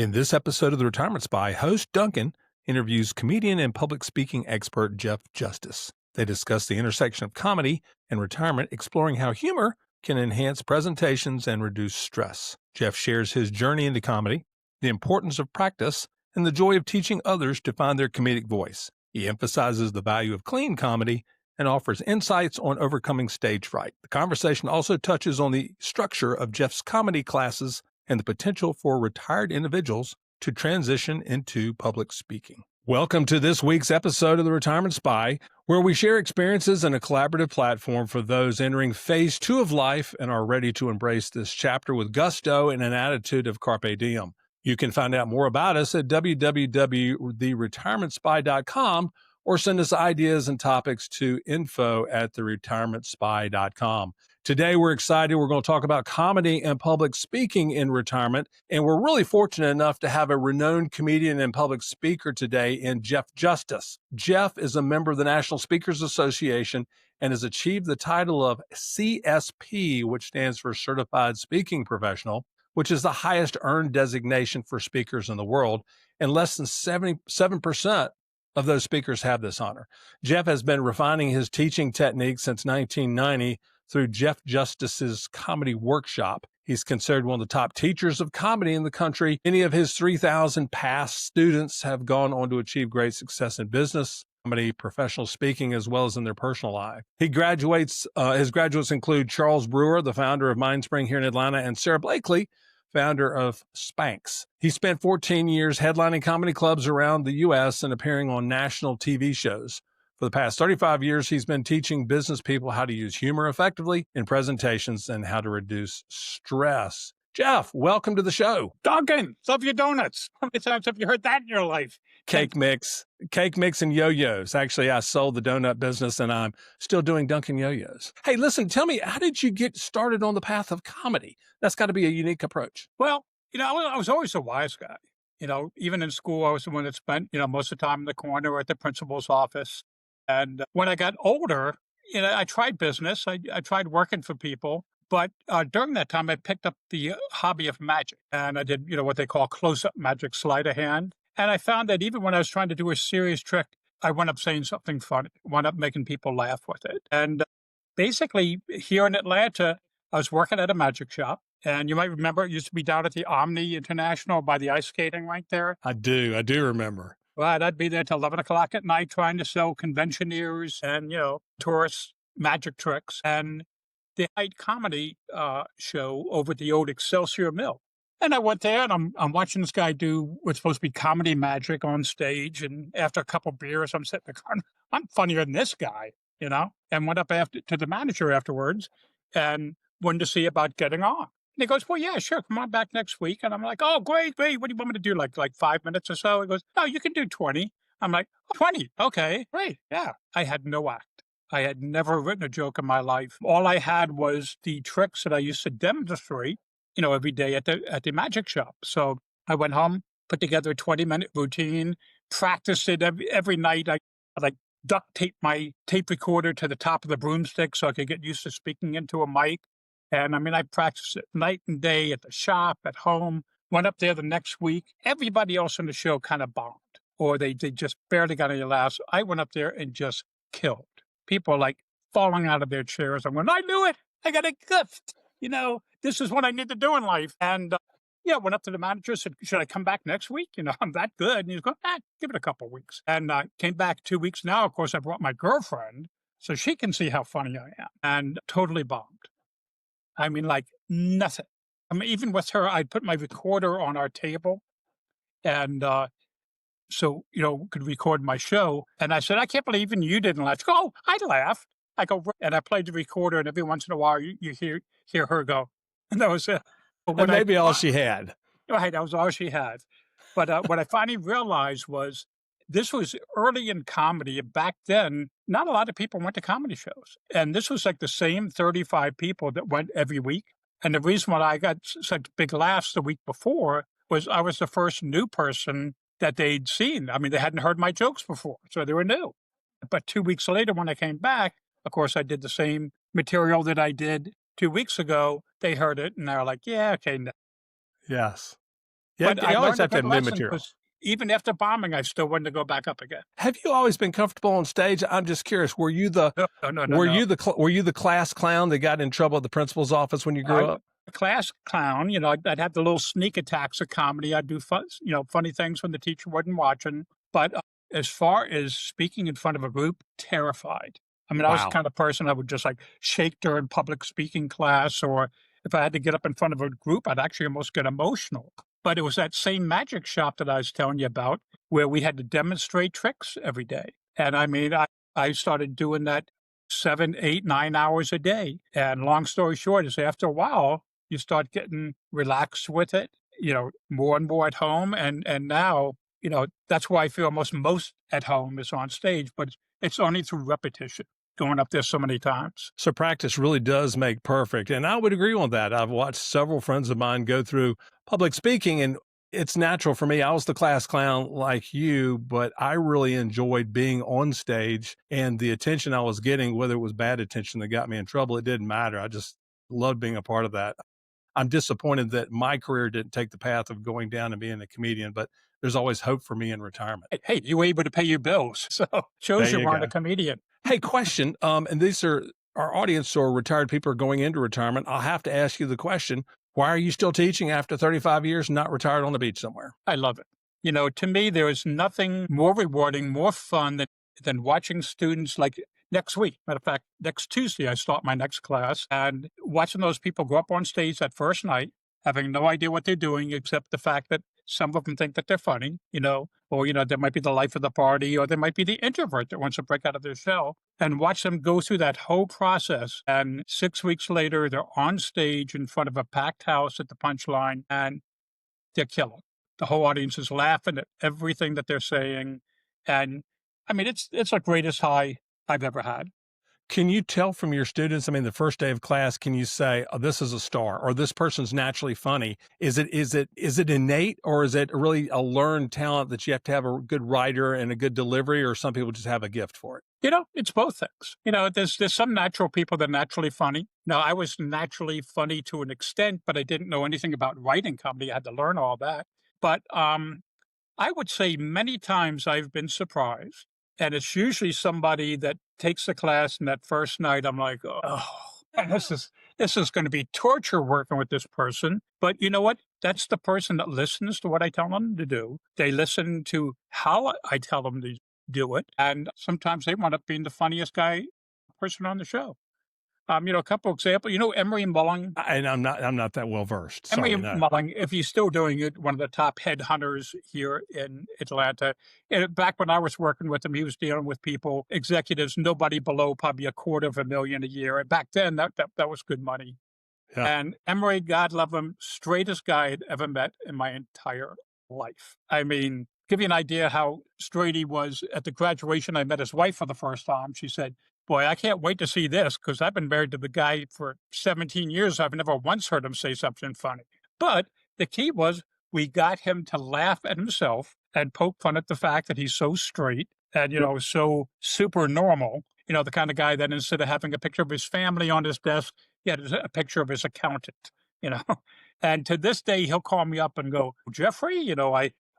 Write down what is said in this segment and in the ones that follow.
In this episode of The Retirement Spy, host Duncan interviews comedian and public speaking expert Jeff Justice. They discuss the intersection of comedy and retirement, exploring how humor can enhance presentations and reduce stress. Jeff shares his journey into comedy, the importance of practice, and the joy of teaching others to find their comedic voice. He emphasizes the value of clean comedy and offers insights on overcoming stage fright. The conversation also touches on the structure of Jeff's comedy classes and the potential for retired individuals to transition into public speaking. Welcome to this week's episode of The Retirement Spy, where we share experiences and a collaborative platform for those entering phase 2 of life and are ready to embrace this chapter with gusto and an attitude of carpe diem. You can find out more about us at www.theretirementspy.com or send us ideas and topics to info@theretirementspy.com. Today, we're excited. We're going to talk about comedy and public speaking in retirement, and we're really fortunate enough to have a renowned comedian and public speaker today in Jeff Justice. Jeff is a member of the National Speakers Association and has achieved the title of CSP, which stands for Certified Speaking Professional, which is the highest earned designation for speakers in the world, and less than 77% of those speakers have this honor. Jeff has been refining his teaching techniques since 1990 through Jeff Justice's Comedy Workshop. He's considered one of the top teachers of comedy in the country. Many of his 3,000 past students have gone on to achieve great success in business, comedy, professional speaking, as well as in their personal life. His graduates include Charles Brewer, the founder of Mindspring here in Atlanta, and Sarah Blakely, founder of Spanx. He spent 14 years headlining comedy clubs around the U.S. and appearing on national TV shows. For the past 35 years, he's been teaching business people how to use humor effectively in presentations and how to reduce stress. Jeff, welcome to the show. Duncan, love your donuts. How many times have you heard that in your life? Cake mix and yo-yos. Actually, I sold the donut business and I'm still doing Duncan yo-yos. Hey, listen, tell me, how did you get started on the path of comedy? That's got to be a unique approach. Well, I was always a wise guy. Even in school, I was the one that spent, most of the time in the corner or at the principal's office. And when I got older, I tried business. I tried working for people. But during that time, I picked up the hobby of magic. And I did, what they call close-up magic, sleight of hand. And I found that even when I was trying to do a serious trick, I wound up saying something funny, wound up making people laugh with it. And basically, here in Atlanta, I was working at a magic shop. And you might remember it used to be down at the Omni International by the ice skating rink there. I do remember. Well, I'd be there till 11 o'clock at night trying to sell conventioneers and, tourists magic tricks. And the night comedy show over at the old Excelsior Mill. And I went there and I'm watching this guy do what's supposed to be comedy magic on stage. And after a couple beers, I'm sitting there going, I'm funnier than this guy, and went up to the manager afterwards and wanted to see about getting on. And he goes, well, yeah, sure. Come on back next week. And I'm like, oh, great. What do you want me to do? Like 5 minutes or so? He goes, no, you can do 20. I'm like, 20. Okay, great. Yeah. I had no act. I had never written a joke in my life. All I had was the tricks that I used to demonstrate, every day at the magic shop. So I went home, put together a 20-minute routine, practiced it every night. I duct taped my tape recorder to the top of the broomstick so I could get used to speaking into a mic. And I practiced it night and day at the shop, at home. Went up there the next week. Everybody else on the show kind of bombed, or they just barely got any laughs. I went up there and just killed. People like falling out of their chairs. I'm going, I knew it. I got a gift. This is what I need to do in life. And went up to the manager, said, should I come back next week? I'm that good. And he's going, give it a couple of weeks. And came back 2 weeks now. Of course, I brought my girlfriend so she can see how funny I am. And totally bombed. Like nothing. Even with her, I put my recorder on our table and so, could record my show. And I said, I can't believe even you didn't laugh. She goes, oh, I laughed. I go, and I played the recorder and every once in a while you hear her go. And that was it. And maybe all she had. Right, that was all she had. But what I finally realized was this was early in comedy. Back then, not a lot of people went to comedy shows. And this was like the same 35 people that went every week. And the reason why I got such big laughs the week before was I was the first new person that they'd seen. They hadn't heard my jokes before, so they were new. But 2 weeks later, when I came back, of course, I did the same material that I did 2 weeks ago. They heard it, and they were like, yeah, okay. No. Yes. Yeah, But I you always learned a have to good have new lesson material. because even after bombing, I still wanted to go back up again. Have you always been comfortable on stage? I'm just curious. No, no, no, no, no. Were you the class clown that got in trouble at the principal's office when you grew I up? a class clown, I'd have the little sneak attacks of comedy. I'd do fun, funny things when the teacher wasn't watching. But as far as speaking in front of a group, terrified. I mean, I was the Wow. kind of person I would just like shake during public speaking class, or if I had to get up in front of a group, I'd actually almost get emotional. But it was that same magic shop that I was telling you about where we had to demonstrate tricks every day. And I mean, I started doing that 7, 8, 9 hours a day. And long story short is after a while, you start getting relaxed with it, more and more at home. And now, that's why I feel most at home is on stage, but it's only through repetition, going up there so many times. So practice really does make perfect. And I would agree on that. I've watched several friends of mine go through public speaking, and it's natural for me. I was the class clown like you, but I really enjoyed being on stage and the attention I was getting, whether it was bad attention that got me in trouble, it didn't matter. I just loved being a part of that. I'm disappointed that my career didn't take the path of going down and being a comedian, but there's always hope for me in retirement. Hey, you were able to pay your bills. So There shows you you weren't go. a comedian. Hey, question. And these are our audience or retired people are going into retirement. I'll have to ask you the question. Why are you still teaching after 35 years, not retired on the beach somewhere? I love it. To me, there is nothing more rewarding, more fun than watching students like next week. Matter of fact, next Tuesday, I start my next class and watching those people go up on stage that first night, having no idea what they're doing, except the fact that some of them think that they're funny, or, there might be the life of the party, or there might be the introvert that wants to break out of their shell and watch them go through that whole process. And 6 weeks later, they're on stage in front of a packed house at the punchline and they're killing. The whole audience is laughing at everything that they're saying. And I mean, it's the greatest high I've ever had. Can you tell from your students? I mean, the first day of class, can you say, oh, this is a star or this person's naturally funny? Is it innate or is it really a learned talent that you have to have a good writer and a good delivery, or some people just have a gift for it? It's both things. There's some natural people that are naturally funny. Now, I was naturally funny to an extent, but I didn't know anything about writing comedy. I had to learn all that. But I would say many times I've been surprised. And it's usually somebody that takes the class and that first night I'm like, oh, and this is going to be torture working with this person. But you know what? That's the person that listens to what I tell them to do. They listen to how I tell them to do it. And sometimes they wind up being the funniest person on the show. A couple examples, Emery Mulling. And I'm not that well versed. Emery Sorry, no. Mulling, if he's still doing it, one of the top headhunters here in Atlanta. And back when I was working with him, he was dealing with people, executives, nobody below probably $250,000 a year. And back then, that was good money. Yeah. And Emery, God love him, straightest guy I'd ever met in my entire life. I mean, give you an idea how straight he was. At the graduation, I met his wife for the first time. She said, boy, I can't wait to see this because I've been married to the guy for 17 years. I've never once heard him say something funny. But the key was we got him to laugh at himself and poke fun at the fact that he's so straight and, so super normal. The kind of guy that instead of having a picture of his family on his desk, he had a picture of his accountant, you know. And to this day, he'll call me up and go, Jeffrey,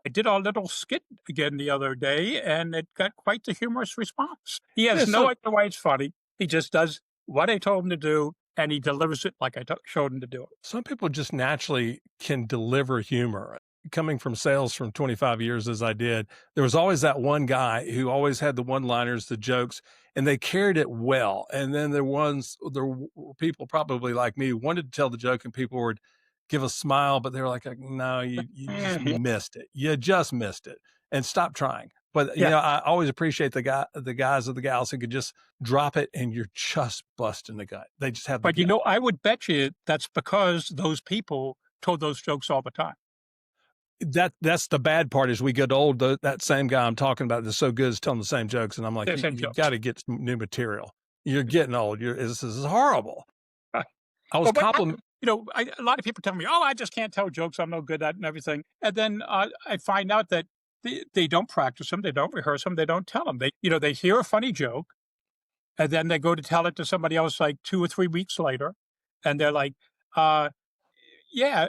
I did our little skit again the other day, and it got quite the humorous response. He has no idea why it's funny. He just does what I told him to do, and he delivers it like I showed him to do it. Some people just naturally can deliver humor. Coming from sales from 25 years as I did, there was always that one guy who always had the one-liners, the jokes, and they carried it well. And then there were people probably like me who wanted to tell the joke and people would give a smile, but they were like, no, you just missed it. You just missed it and stop trying. But I always appreciate the guys or the gals who could just drop it and you're just busting the gut. They just have the But I would bet you that's because those people told those jokes all the time. That's the bad part is we get old. That same guy I'm talking about that's so good is telling the same jokes. And I'm like, you got to get some new material. You're getting old. This is horrible. I was complimenting. A lot of people tell me, oh, I just can't tell jokes. I'm no good at it and everything. And then I find out that they don't practice them. They don't rehearse them. They don't tell them. They hear a funny joke and then they go to tell it to somebody else like 2 or 3 weeks later. And they're like, Yeah,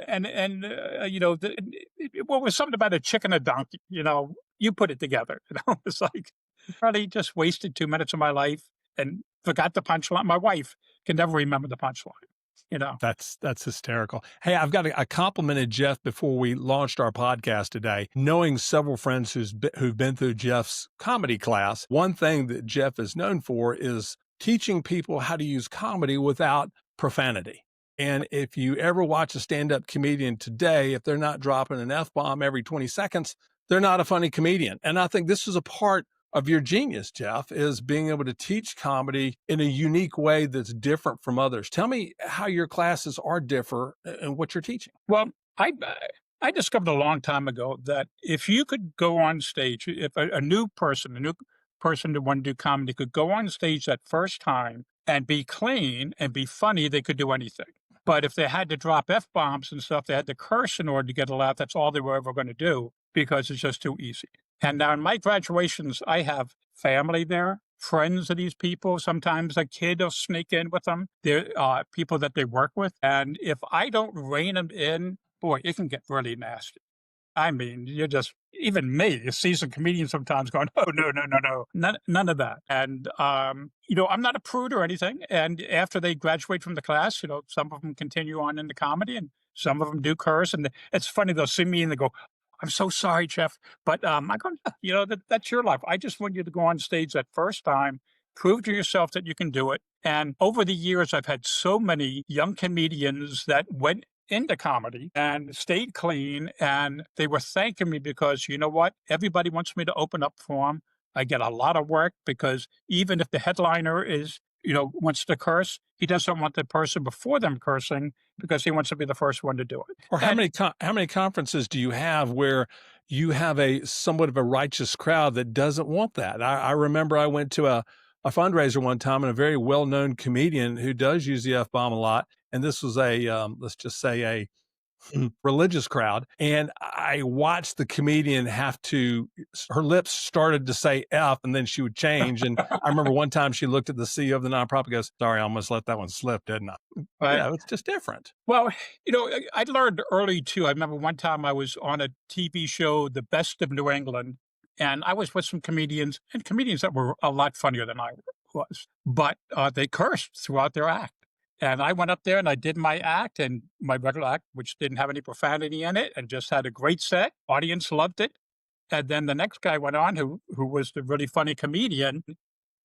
what was something about a chicken and a donkey, you put it together, It's like, really just wasted 2 minutes of my life and forgot the punchline. My wife can never remember the punchline, you know? That's hysterical. Hey, I've got I complimented Jeff before we launched our podcast today, knowing several friends who've been through Jeff's comedy class. One thing that Jeff is known for is teaching people how to use comedy without profanity. And if you ever watch a stand-up comedian today, if they're not dropping an F-bomb every 20 seconds, they're not a funny comedian. And I think this is a part of your genius, Jeff, is being able to teach comedy in a unique way that's different from others. Tell me how your classes are different and what you're teaching. Well, I discovered a long time ago that if you could go on stage, if a new person that wanted to do comedy could go on stage that first time and be clean and be funny, they could do anything. But if they had to drop F bombs and stuff, they had to curse in order to get a laugh. That's all they were ever going to do because it's just too easy. And now in my graduations, I have family there, friends of these people. Sometimes a kid will sneak in with them. They're people that they work with. And if I don't rein them in, boy, it can get really nasty. I mean, you're just even me, a seasoned comedian sometimes going, oh no, no, no, no. None of that. And I'm not a prude or anything. And after they graduate from the class, some of them continue on into comedy and some of them do curse. And it's funny, they'll see me and they go, I'm so sorry, Jeff. But I go, that's your life. I just want you to go on stage that first time, prove to yourself that you can do it. And over the years, I've had so many young comedians that went into comedy and stayed clean. And they were thanking me because, you know what? Everybody wants me to open up for them. I get a lot of work because even if the headliner wants to curse, he doesn't want the person before them cursing because he wants to be the first one to do it. Or how many conferences do you have where you have a somewhat of a righteous crowd that doesn't want that? I remember I went to a fundraiser one time and a very well-known comedian who does use the F-bomb a lot. And this was let's just say a religious crowd. And I watched the comedian her lips started to say F and then she would change. And I remember one time she looked at the CEO of the nonprofit and goes, sorry, I almost let that one slip, didn't I? Right. Yeah, it's just different. Well, I learned early too. I remember one time I was on a TV show, The Best of New England, and I was with some comedians that were a lot funnier than I was, but they cursed throughout their act. And I went up there and I did my act and my regular act, which didn't have any profanity in it and just had a great set. Audience loved it. And then the next guy went on who was the really funny comedian.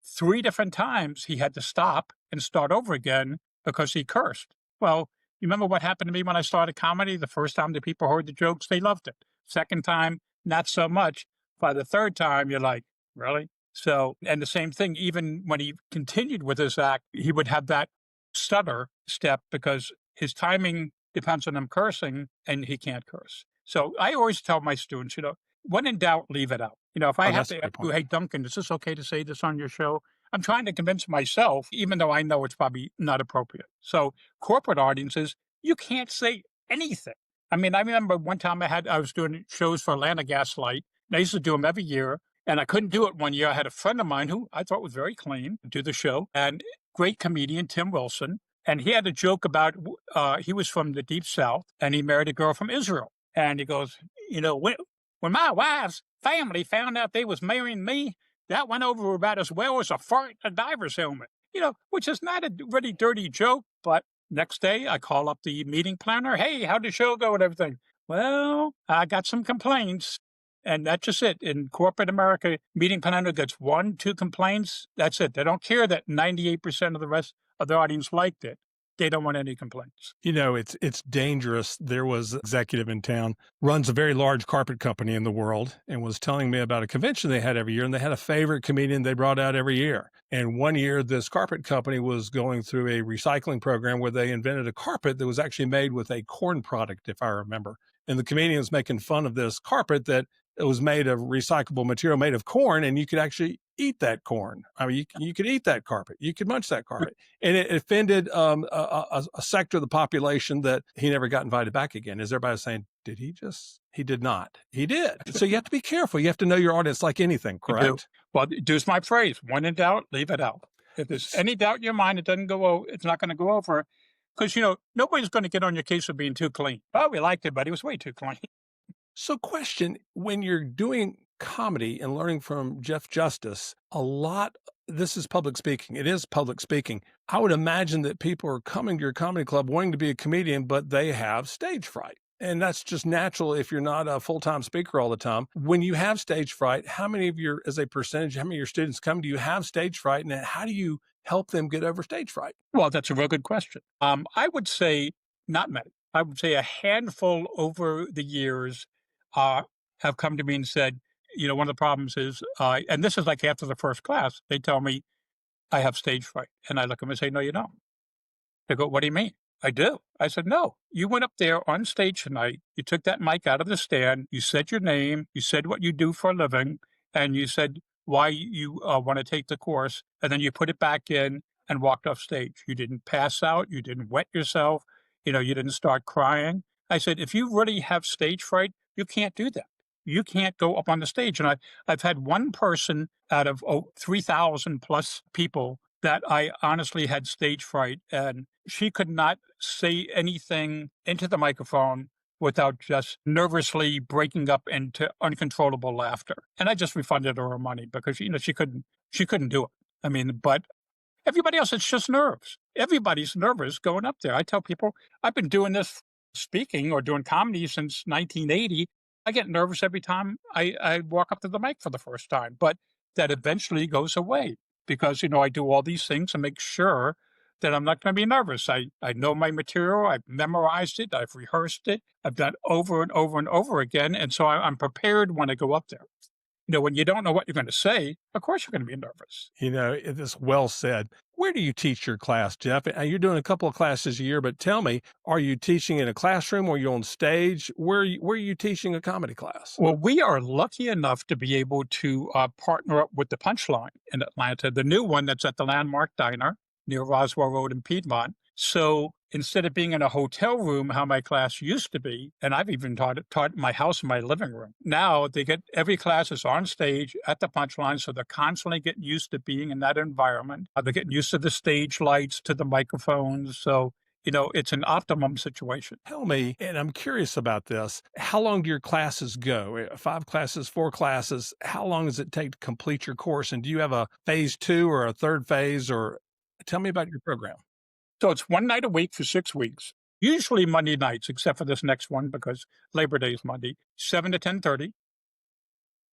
3 different times he had to stop and start over again because he cursed. Well, you remember what happened to me when I started comedy? The first time the people heard the jokes, they loved it. Second time, not so much. By the third time, you're like, really? So, and the same thing, even when he continued with his act, he would have that stutter step because his timing depends on him cursing and he can't curse. So I always tell my students, when in doubt, leave it out. If I have to ask you, hey, Duncan, is this okay to say this on your show? I'm trying to convince myself, even though I know it's probably not appropriate. So corporate audiences, you can't say anything. I mean, I remember one time I was doing shows for Atlanta Gaslight. And I used to do them every year. And I couldn't do it one year. I had a friend of mine who I thought was very clean to do the show. And great comedian, Tim Wilson. And he had a joke about he was from the Deep South and he married a girl from Israel. And he goes, when my wife's family found out they was marrying me, that went over about as well as a fart in a diver's helmet. Which is not a really dirty joke. But next day I call up the meeting planner. Hey, how'd the show go and everything? Well, I got some complaints. And that's just it. In corporate America, meeting planner gets 1, 2 complaints. That's it. They don't care that 98% of the rest of the audience liked it. They don't want any complaints. It's dangerous. There was an executive in town, runs a very large carpet company in the world, and was telling me about a convention they had every year. And they had a favorite comedian they brought out every year. And one year, this carpet company was going through a recycling program where they invented a carpet that was actually made with a corn product, if I remember. And the comedian was making fun of this carpet that it was made of recyclable material made of corn, and you could actually eat that corn. I mean, you could eat that carpet. You could munch that carpet. And it offended a sector of the population that he never got invited back again. Is everybody saying, did he just? He did not. He did. So you have to be careful. You have to know your audience like anything, correct? Well, do my phrase. When in doubt, leave it out. If there's any doubt in your mind, it's not going to go over. Because, nobody's going to get on your case for being too clean. Oh, we liked it, but he was way too clean. So, question, when you're doing comedy and learning from Jeff Justice, this is public speaking. It is public speaking. I would imagine that people are coming to your comedy club wanting to be a comedian, but they have stage fright. And that's just natural if you're not a full time speaker all the time. When you have stage fright, how many of your, as a percentage, how many of your students come to you have stage fright? And how do you help them get over stage fright? Well, that's a real good question. I would say not many. I would say a handful over the years have come to me and said, one of the problems is, and this is like after the first class, they tell me I have stage fright. And I look at them and say, no, you don't. They go, what do you mean? I do. I said, no, you went up there on stage tonight. You took that mic out of the stand. You said your name. You said what you do for a living. And you said why you want to take the course. And then you put it back in and walked off stage. You didn't pass out. You didn't wet yourself. You didn't start crying. I said, if you really have stage fright, you can't do that. You can't go up on the stage. And I've had one person out of 3,000 plus people that I honestly had stage fright, and she could not say anything into the microphone without just nervously breaking up into uncontrollable laughter. And I just refunded her money because she couldn't do it. I mean, but everybody else, it's just nerves. Everybody's nervous going up there. I tell people I've been doing this speaking or doing comedy since 1980. I get nervous every time I walk up to the mic for the first time, but that eventually goes away because, I do all these things to make sure that I'm not going to be nervous. I know my material. I've memorized it. I've rehearsed it. I've done over and over and over again. And so I'm prepared when I go up there. When you don't know what you're going to say, of course you're going to be nervous. It is well said. Where do you teach your class, Jeff? You're doing a couple of classes a year, but tell me, are you teaching in a classroom or are you on stage? Where are you teaching a comedy class? Well, we are lucky enough to be able to partner up with the Punchline in Atlanta, the new one that's at the Landmark Diner near Roswell Road in Piedmont. So instead of being in a hotel room, how my class used to be, and I've even taught my house in my living room. Now every class is on stage at the Punchline, so they're constantly getting used to being in that environment. They're getting used to the stage lights, to the microphones. So it's an optimum situation. Tell me, and I'm curious about this, how long do your classes go? 5 classes, 4 classes? How long does it take to complete your course? And do you have a phase 2 or a third phase? Or tell me about your program. So it's one night a week for 6 weeks, usually Monday nights, except for this next one because Labor Day is Monday, 7 to 10:30.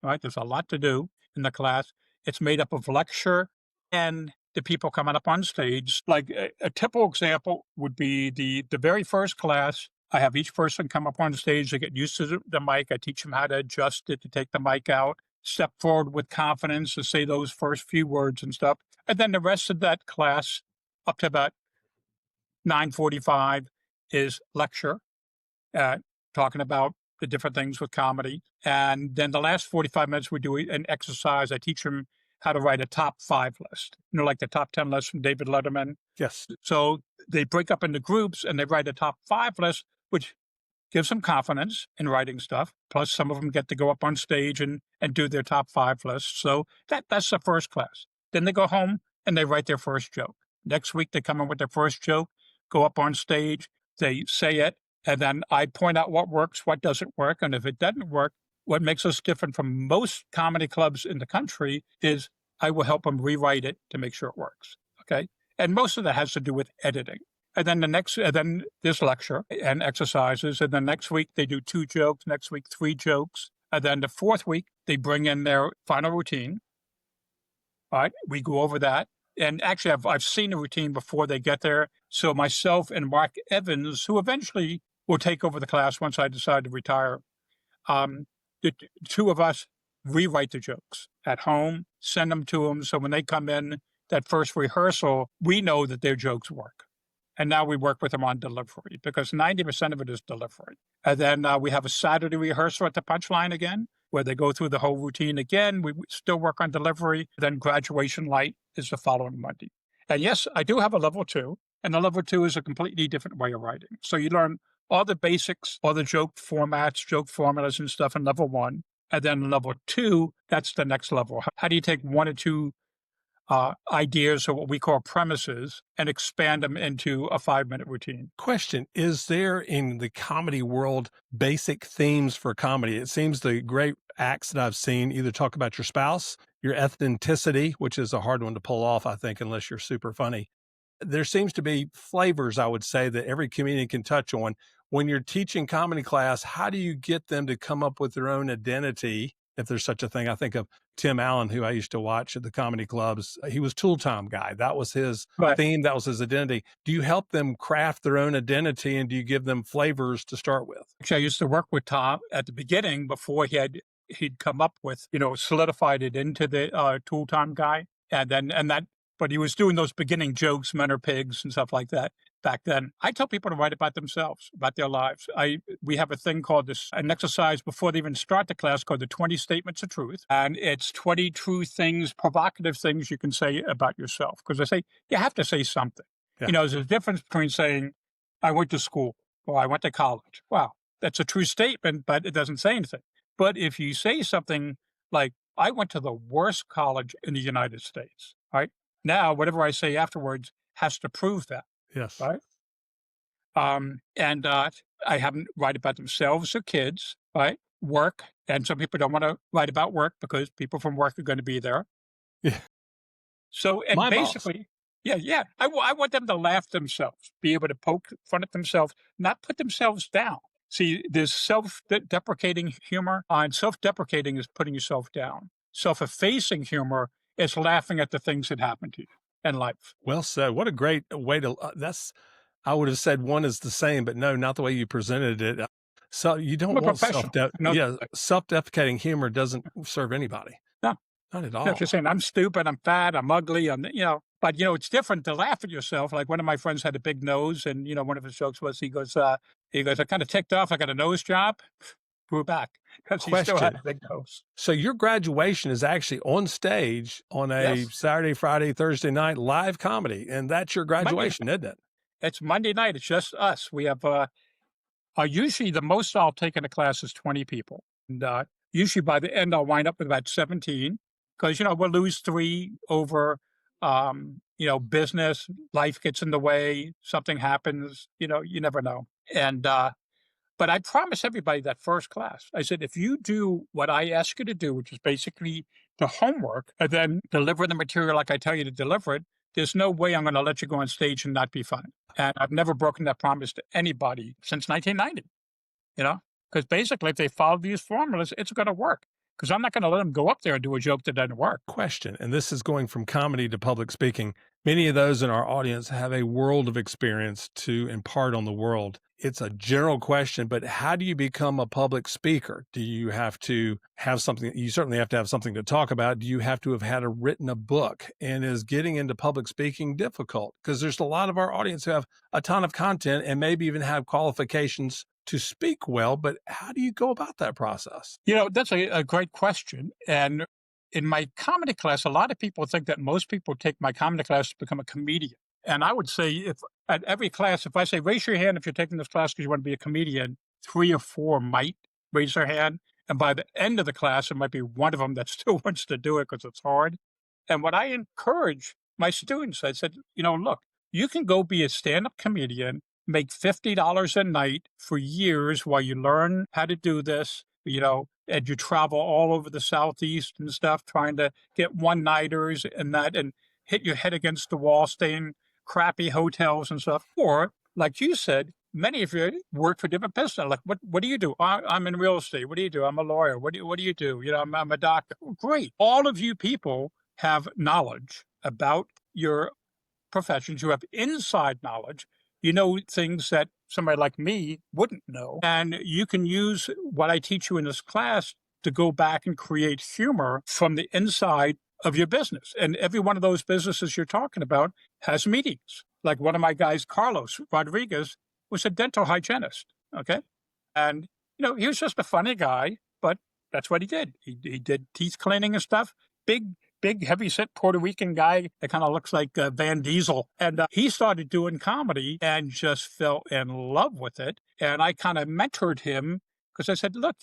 All right, there's a lot to do in the class. It's made up of lecture and the people coming up on stage. Like a typical example would be the very first class. I have each person come up on stage. They get used to the mic. I teach them how to adjust it, to take the mic out, step forward with confidence, to say those first few words and stuff. And then the rest of that class, up to about 9:45, is lecture, talking about the different things with comedy. And then the last 45 minutes, we do an exercise. I teach them how to write a top 5 list, like the top 10 list from David Letterman. Yes. So they break up into groups and they write a top 5 list, which gives them confidence in writing stuff. Plus, some of them get to go up on stage and do their top 5 lists. So that's the first class. Then they go home and they write their first joke. Next week, they come in with their first joke, go up on stage, they say it, and then I point out what works, what doesn't work. And if it doesn't work, what makes us different from most comedy clubs in the country is I will help them rewrite it to make sure it works. Okay. And most of that has to do with editing. And then there's lecture and exercises. And then next week they do 2 jokes, next week 3 jokes. And then the 4th week, they bring in their final routine. All right. We go over that. And actually, I've seen the routine before they get there. So myself and Mark Evans, who eventually will take over the class once I decide to retire, the 2 of us rewrite the jokes at home, send them to them. So when they come in, that first rehearsal, we know that their jokes work. And now we work with them on delivery because 90% of it is delivery. And then we have a Saturday rehearsal at the Punchline again, where they go through the whole routine again. We still work on delivery. Then graduation light is the following Monday. And yes, I do have a level 2, and the level 2 is a completely different way of writing. So you learn all the basics, all the joke formats, joke formulas and stuff in level 1. And then level 2, that's the next level. How do you take 1 or 2 ideas or what we call premises and expand them into a 5-minute routine. Question: is there in the comedy world basic themes for comedy? It seems the great acts that I've seen either talk about your spouse, your ethnicity, which is a hard one to pull off, I think, unless you're super funny. There seems to be flavors, I would say, that every comedian can touch on. When you're teaching comedy class, how do you get them to come up with their own identity, if there's such a thing? I think of Tim Allen, who I used to watch at the comedy clubs. He was Tool Time guy. That was his But theme. That was his identity. Do you help them craft their own identity, and do you give them flavors to start with? actually, I used to work with Tom at the beginning before he'd come up with, solidified it into the tool time guy. But he was doing those beginning jokes, men are pigs and stuff like that back then. I tell people to write about themselves, about their lives. We have a thing called an exercise before they even start the class called the 20 Statements of Truth. And it's 20 true things, provocative things you can say about yourself. Because I say, you have to say something. Yeah. There's a difference between saying, I went to school or I went to college. Wow, that's a true statement, but it doesn't say anything. But if you say something like, I went to the worst college in the United States, right? Now, whatever I say afterwards has to prove that, Yes. right? I have them write about themselves or kids, right? Work. And some people don't want to write about work because people from work are going to be there. Yeah. So, and My boss. basically, yeah. I want them to laugh themselves, be able to poke fun at themselves, not put themselves down. See, there's self-deprecating humor, and self-deprecating is putting yourself down. Self-effacing humor is laughing at the things that happen to you in life. Well said. What a great way to, I would have said one is the same, but no, not the way you presented it. So you I'm don't a want professional. No, self-deprecating humor doesn't serve anybody. no, Not at no. all. If you're saying I'm stupid, I'm fat, I'm ugly, but it's different to laugh at yourself. Like one of my friends had a big nose, and one of his jokes was he goes, I kind of ticked off. I got a nose job, grew back because he still had Question. a big nose. So your graduation is actually on stage on a Yes, Saturday, Friday, Thursday night live comedy, and that's your Monday. graduation, isn't it? It's Monday night. It's just us. We have usually the most I'll take in a class is 20 people. And usually by the end, I'll wind up with about 17 because, we'll lose 3 over, business, life gets in the way, something happens, you never know. But I promise everybody that first class, I said, if you do what I ask you to do, which is basically the homework, and then deliver the material like I tell you to deliver it, there's no way I'm going to let you go on stage and not be funny. And I've never broken that promise to anybody since 1990, because basically if they follow these formulas, it's going to work. Because I'm not going to let them go up there and do a joke that doesn't work. Question, and this is going from comedy to public speaking. Many of those in our audience have a world of experience to impart on the world. It's a general question, but how do you become a public speaker? Do you have to have something? You certainly have to have something to talk about. Do you have to have written a book? And is getting into public speaking difficult? Because there's a lot of our audience who have a ton of content and maybe even have qualifications to speak well, but how do you go about that process? That's a great question. And in my comedy class, a lot of people think that most people take my comedy class to become a comedian. And I would say if at every class, if I say, raise your hand if you're taking this class because you want to be a comedian, 3 or 4 might raise their hand. And by the end of the class, it might be one of them that still wants to do it because it's hard. And what I encourage my students, I said, look, you can go be a stand-up comedian, make $50 a night for years while you learn how to do this, and you travel all over the Southeast and stuff, trying to get one-nighters and hit your head against the wall, stay in crappy hotels and stuff. Or, like you said, many of you work for different businesses. Like, what do you do? I'm in real estate. What do you do? I'm a lawyer. What do you do? I'm a doctor. Great. All of you people have knowledge about your professions. You have inside knowledge. You know things that somebody like me wouldn't know. And you can use what I teach you in this class to go back and create humor from the inside of your business. And every one of those businesses you're talking about has meetings. Like one of my guys, Carlos Rodriguez, was a dental hygienist. Okay. And, he was just a funny guy, but that's what he did. He did teeth cleaning and stuff. Big, heavy-set Puerto Rican guy that kind of looks like Van Diesel. And he started doing comedy and just fell in love with it. And I kind of mentored him because I said, look,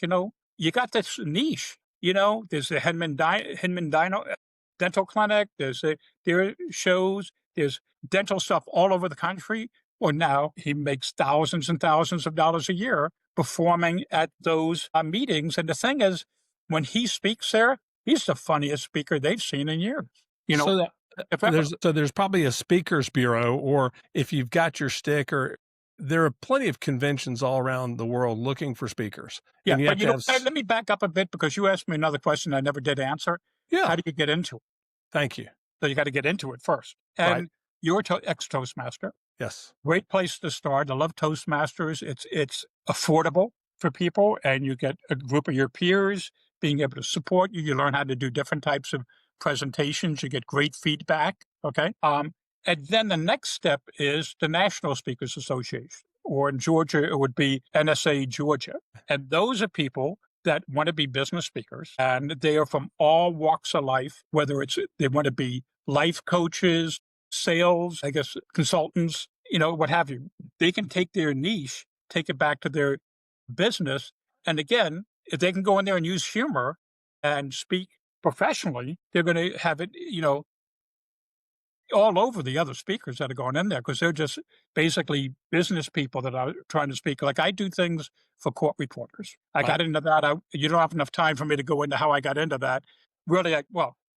you got this niche. There's the Hinman Dino. dental clinic. There are shows. There's dental stuff all over the country. Well, now he makes thousands and thousands of dollars a year performing at those meetings. And the thing is, when he speaks there, he's the funniest speaker they've seen in years. You know, So that if ever. there's probably a speakers bureau, or if you've got your stick, or there are plenty of conventions all around the world looking for speakers, Yeah, and you but have to have. let me back up a bit because you asked me another question I never did answer. Yeah, How do you get into it? thank you. So you got to get into it first. Right. And you're ex Toastmaster. Yes. Great place to start. I love Toastmasters. It's affordable for people, and you get a group of your peers being able to support you. You learn how to do different types of presentations. You get great feedback. Okay. And then the next step is the National Speakers Association, or in Georgia, it would be NSA Georgia. And those are people that want to be business speakers, and they are from all walks of life, whether it's they want to be life coaches, sales, I guess, consultants, what have you. They can take their niche, take it back to their business. And again, if they can go in there and use humor and speak professionally, they're going to have it, all over the other speakers that are going in there because they're just basically business people that are trying to speak. Like I do things for court reporters. I Right. got into that. You don't have enough time for me to go into how I got into that. Really,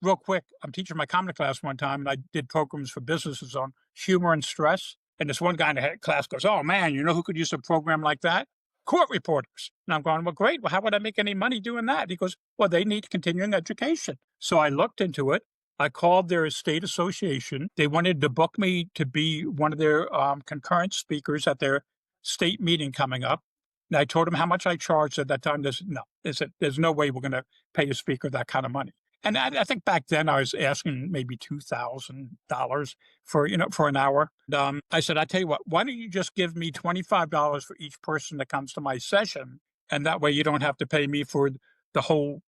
real quick, I'm teaching my comedy class one time and I did programs for businesses on humor and stress. And this one guy in the class goes, "Oh man, you know who could use a program like that? Court reporters." And I'm going, "Well, great. Well, how would I make any money doing that?" He goes, "Well, they need continuing education." So I looked into it. I called their state association. They wanted to book me to be one of their concurrent speakers at their state meeting coming up. And I told them how much I charged at that time. There's no way we're going to pay a speaker that kind of money. And I think back then I was asking maybe $2,000 for an hour. And, I said, "I tell you what, why don't you just give me $25 for each person that comes to my session, and that way you don't have to pay me for the whole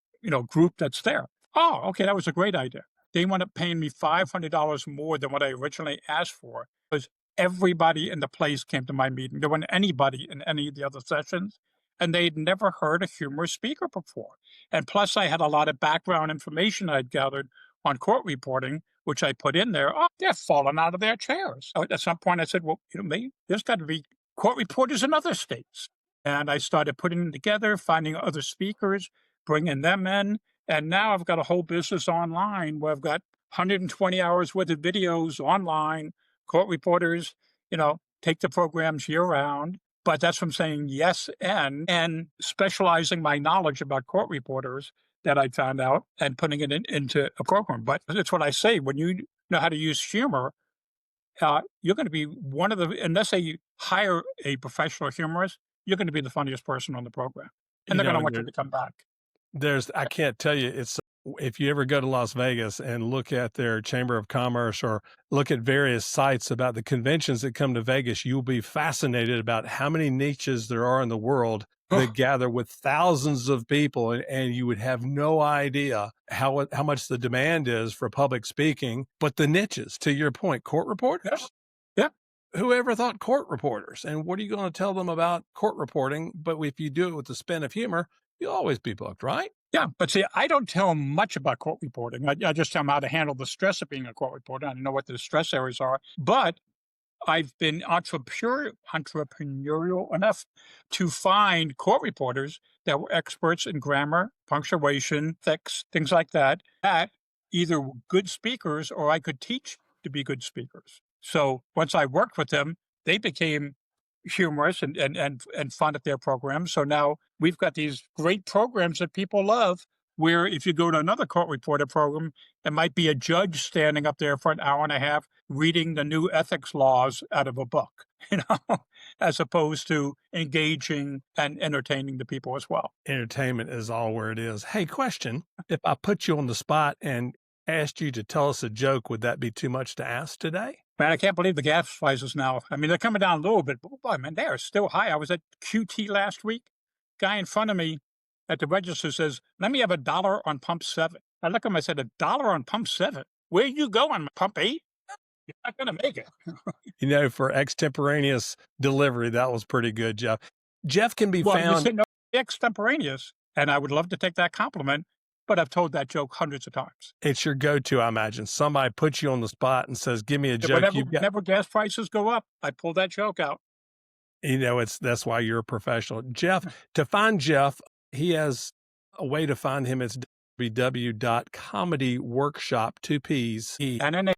group that's there." Oh, okay, that was a great idea. They wound up paying me $500 more than what I originally asked for because everybody in the place came to my meeting. There wasn't anybody in any of the other sessions, and they'd never heard a humorous speaker before. And plus, I had a lot of background information I'd gathered on court reporting, which I put in there. Oh, they're falling out of their chairs. So at some point, I said, "Well, there's got to be court reporters in other states." And I started putting them together, finding other speakers, bringing them in. And now I've got a whole business online where I've got 120 hours worth of videos online, court reporters, take the programs year round. But that's from saying yes and specializing my knowledge about court reporters that I found out and putting it into a program. But it's what I say, when you know how to use humor, you're going to be unless they hire a professional humorist, you're going to be the funniest person on the program. And You they're going know, to and want you to come back. I can't tell you, if you ever go to Las Vegas and look at their Chamber of Commerce or look at various sites about the conventions that come to Vegas, you'll be fascinated about how many niches there are in the world that gather with thousands of people. And you would have no idea how much the demand is for public speaking, but the niches, to your point, court reporters. Yeah. Whoever thought court reporters? And what are you going to tell them about court reporting? But if you do it with the spin of humor, you'll always be booked, right? Yeah, but see, I don't tell them much about court reporting. I just tell them how to handle the stress of being a court reporter. I don't know what the stress areas are, but I've been entrepreneurial enough to find court reporters that were experts in grammar, punctuation, ethics, things like that, that either were good speakers or I could teach to be good speakers. So once I worked with them, they became humorous and fun at their programs. So now we've got these great programs that people love. Where if you go to another court reporter program, it might be a judge standing up there for an hour and a half reading the new ethics laws out of a book, as opposed to engaging and entertaining the people as well. Entertainment is all where it is. Hey, question. If I put you on the spot and asked you to tell us a joke, would that be too much to ask today? Man, I can't believe the gas prices now. I mean, they're coming down a little bit, but boy, man, they are still high. I was at QT last week. Guy in front of me at the register says, "Let me have $1 on pump 7." I look at him, I said, $1 on pump 7? Where you going, pump 8? You're not going to make it. For extemporaneous delivery, that was pretty good, Jeff. Jeff can be Well, you found. said no extemporaneous, and I would love to take that compliment. but I've told that joke hundreds of times. It's your go-to, I imagine. Somebody puts you on the spot and says, "Give me a Yeah, joke you've got." whenever gas prices go up, I pull that joke out. That's why you're a professional. Jeff, to find Jeff, he has a way to find him. It's www.comedyworkshop, two P's, And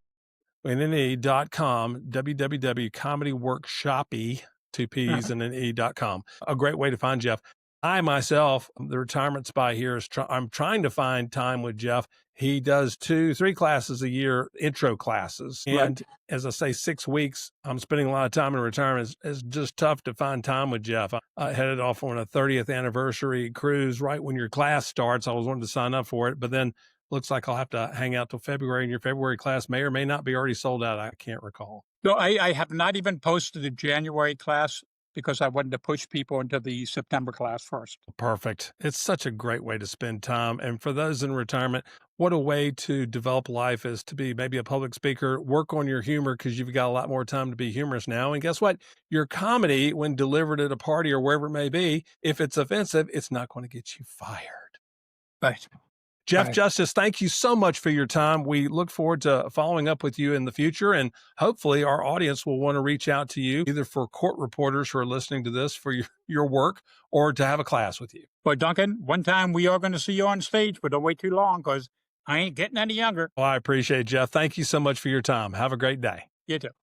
then com, www.comedyworkshoppy, two P's and an E.com. A great way to find Jeff. I myself, the retirement spy here, I'm trying to find time with Jeff. He does 2-3 classes a year, intro classes. Right. And as I say, 6 weeks, I'm spending a lot of time in retirement. It's just tough to find time with Jeff. I headed off on a 30th anniversary cruise right when your class starts. I was wanting to sign up for it, but then looks like I'll have to hang out till February, and your February class may or may not be already sold out. I can't recall. No, I have not even posted the January class because I wanted to push people into the September class first. Perfect. It's such a great way to spend time. And for those in retirement, what a way to develop life is to be maybe a public speaker, work on your humor because you've got a lot more time to be humorous now. And guess what? Your comedy, when delivered at a party or wherever it may be, if it's offensive, it's not going to get you fired. Right. Jeff Right. Justice, thank you so much for your time. We look forward to following up with you in the future, and hopefully our audience will want to reach out to you, either for court reporters who are listening to this for your work or to have a class with you. But Duncan, one time we are going to see you on stage, but don't wait too long because I ain't getting any younger. Well, I appreciate it, Jeff. Thank you so much for your time. Have a great day. You too.